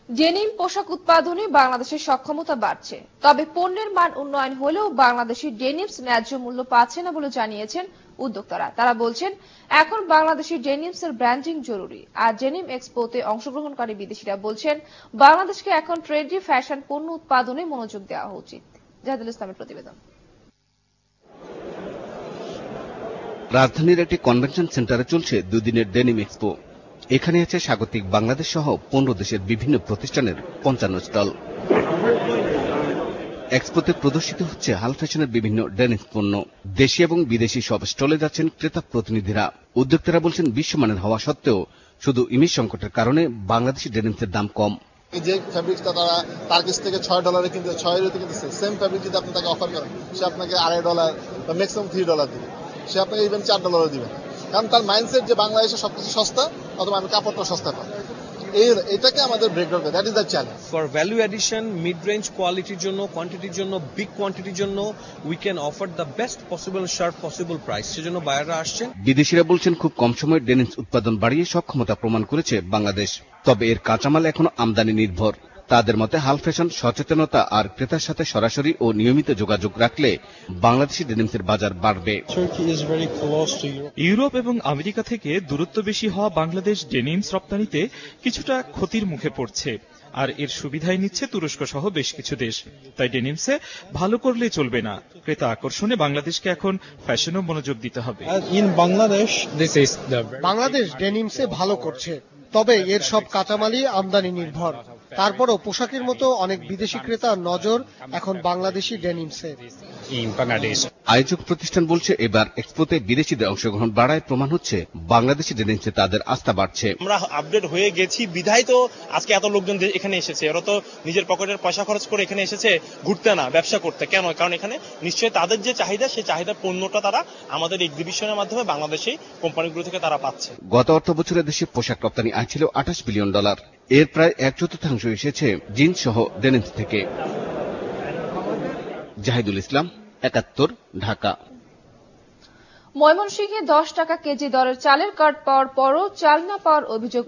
Denim পোশাক উৎপাদনে বাংলাদেশের সক্ষমতা বাড়ছে, তবে পণ্যের মান উন্নয়ন হলেও বাংলাদেশি ডেনিমস ন্যায্য মূল্য পাচ্ছে না বলে জানিয়েছেন উদ্যোক্তারা। তারা বলছেন, এখন বাংলাদেশি ডেনিমস এর ব্র্যান্ডিং জরুরি। আর ডেনিম এক্সপোতে অংশগ্রহণকারী বিদেশিরা বলছেন, বাংলাদেশকে এখন ট্রেন্ডি ফ্যাশন পণ্য উৎপাদনে মনোযোগ দেওয়া উচিত। জাহিদুল ইসলামের প্রতিবেদন। রাজধানীর একটি কনভেনশন সেন্টারে চলছে দুদিনের ডেনিম এক্সপো। এখানে আছে স্বাগতিক বাংলাদেশ সহ 15 দেশের বিভিন্ন প্রতিষ্ঠানের 55 স্টল। এক্সপোতে প্রদর্শিত হচ্ছে হাল ফ্যাশনের বিভিন্ন ডেনিম পণ্য। দেশি এবং বিদেশি সব স্টলে যাচ্ছেন ক্রেতা প্রতিনিধিরা। উদ্যোক্তারা বলছেন, বিশ্বমানের হওয়া সত্ত্বেও শুধু ইমেজ সংকটের কারণে বাংলাদেশি ডেনিমসের দাম কম। যে ফ্যাব্রিকটা তারা তার কাছ থেকে $6 কিনতে, $6 কিনতেছে, সেম ফ্যাব্রিক যদি আপনি তাকে অফার করেন, সে আপনাকে $2.5 বা ম্যাক্সিমাম $3 দিবে। সে আপনাকে ইভেন $4 দিবে, কারণ তার মাইন্ডসেট যে বাংলাদেশে সবকিছু সস্তা, অথবা আমি কাপড়টা সস্তা পাই। এটাকে আমাদের break down, that is the challenge. For value addition, mid range কোয়ালিটির জন্য, কোয়ান্টিটির জন্য, বিগ কোয়ান্টিটির জন্য we can offer the best possible sharp possible price. সেজন্য বায়াররা আসছেন। বিদেশিরা বলছেন, খুব কম সময়ে ডেনিমস উৎপাদন বাড়িয়ে সক্ষমতা প্রমাণ করেছে বাংলাদেশ। তবে এর কাঁচামাল এখনো আমদানি নির্ভর। তাদের মতে, হাল ফ্যাশন সচেতনতা আর ক্রেতার সাথে সরাসরি ও নিয়মিত যোগাযোগ রাখলে বাংলাদেশি ডেনিমসের বাজার বাড়বে। ইউরোপ এবং আমেরিকা থেকে দূরত্ব বেশি হওয়া বাংলাদেশ ডেনিমস রপ্তানিতে কিছুটা ক্ষতির মুখে পড়ছে, আর এর সুবিধাই নিচ্ছে তুরস্ক সহ বেশ কিছু দেশ। তাই ডেনিমসে ভালো করলে চলবে না, ক্রেতা আকর্ষণে বাংলাদেশকে এখন ফ্যাশনও মনোযোগ দিতে হবে। বাংলাদেশ ডেনিমসে ভালো করছে, তবে এর সব কাঁচামালই আমদানি নির্ভর। তারপরও পোশাকের মতো অনেক বিদেশি ক্রেতার নজর এখন বাংলাদেশি ডেনিমসে। আয়োজক প্রতিষ্ঠান বলছে, এবার এক্সপোতে বিদেশিদের অংশগ্রহণ বাড়ায় প্রমাণ হচ্ছে বাংলাদেশি ডেনিমসে তাদের আস্থা বাড়ছে। আমরা আপডেট হয়ে গেছি বিধায় তো আজকে এত লোকজন এখানে এসেছে। ওরা তো নিজের পকেটের পয়সা খরচ করে এখানে এসেছে ঘুরতে না, ব্যবসা করতে। কেন? কারণ এখানে নিশ্চয়ই তাদের যে চাহিদা, সেই চাহিদার পণ্যটা তারা আমাদের এক্সিবিশনের মাধ্যমে বাংলাদেশি কোম্পানিগুলো থেকে তারা পাচ্ছে। গত অর্থ বছরে দেশে পোশাক রপ্তানি আয় ছিল $28 বিলিয়ন। এর প্রায় 1/4 এসেছে জিন্স সহ ডেনিমস থেকে। জাহিদুল ইসলাম, 71, ঢাকা। ময়মনসিংহে 10 টাকা কেজি দরের চালের কার্ড পাওয়ার পরও চাল না পাওয়ার অভিযোগ